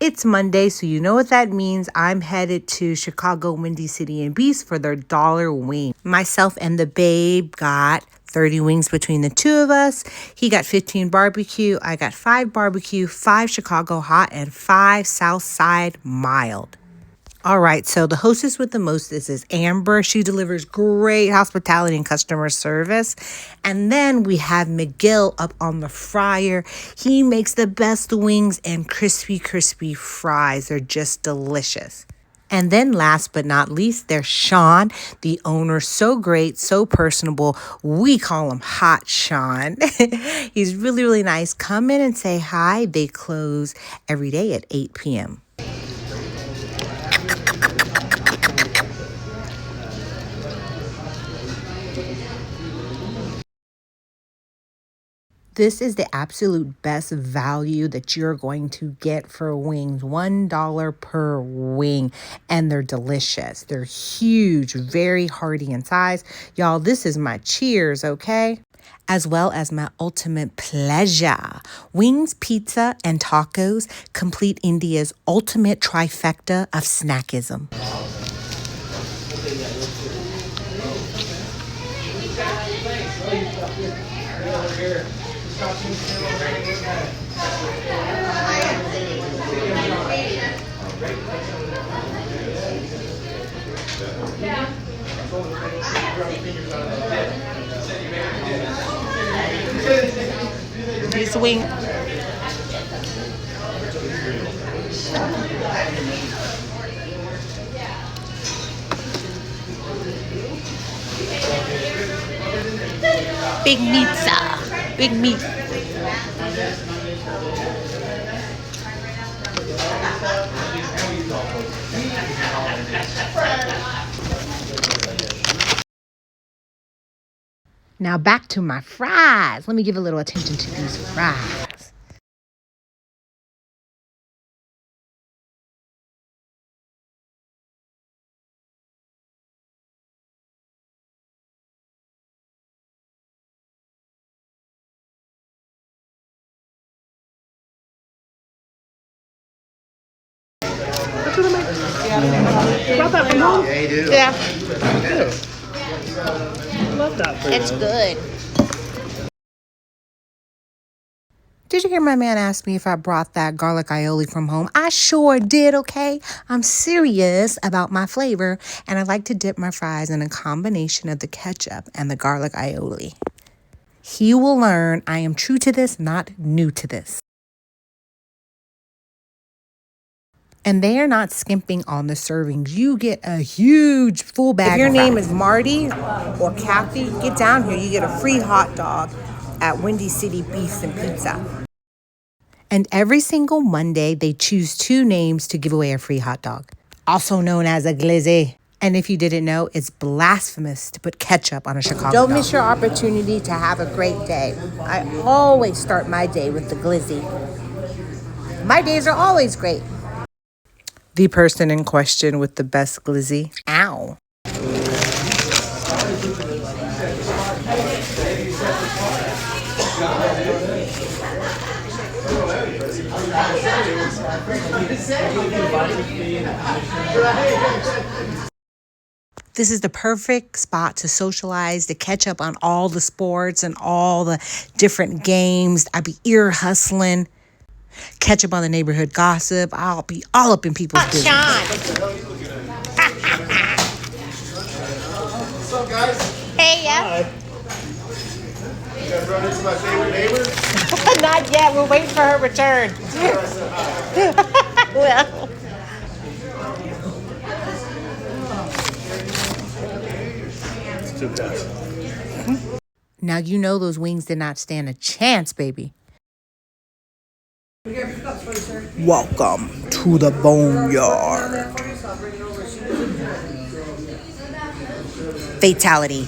It's Monday, so you know what that means. I'm headed to Chicago, Windy City and Beast for their dollar wing. Myself and the babe got 30 wings between the two of us. He got 15 barbecue. I got 5 barbecue, 5 Chicago hot, and 5 Southside mild. All right, so the hostess with the mostest is Amber. She delivers great hospitality and customer service. And then we have Miguel up on the fryer. He makes the best wings and crispy fries. They're just delicious. And then last but not least, there's Shaun, the owner. So great, so personable. We call him Hot Shaun. He's really nice. Come in and say hi. They close every day at 8 p.m. This is the absolute best value that you're going to get for wings. $1 per wing, and they're delicious. They're huge, very hearty in size. Y'all, this is my cheers, okay? As well as my ultimate pleasure. Wings, pizza, and tacos complete Endia's ultimate trifecta of snackism. This wing. Big pizza. Big meat. Now back to my fries. Let me give a little attention to these fries. Yeah, you do. Yeah. I love that food. It's good. Did you hear my man ask me if I brought that garlic aioli from home? I sure did, okay? I'm serious about my flavor, and I like to dip my fries in a combination of the ketchup and the garlic aioli. He will learn I am true to this, not new to this. And they are not skimping on the servings. You get a huge full bag. If your name is Marty or Kathy, get down here. You get a free hot dog at Windy City Beef and Pizza. And every single Monday, they choose 2 names to give away a free hot dog, also known as a glizzy. And if you didn't know, it's blasphemous to put ketchup on a Chicago dog. Don't miss your opportunity to have a great day. I always start my day with the glizzy. My days are always great. The person in question with the best glizzy. Ow. This is the perfect spot to socialize, to catch up on all the sports and all the different games. I be ear hustling, catch up on the neighborhood gossip. I'll be all up in people's business. What's up, guys? Hey, yeah. Hi. You guys run into my favorite neighbor? Not yet. We're waiting for her return. Well. It's too bad. Now you know those wings did not stand a chance, baby. Welcome to the boneyard. Fatality.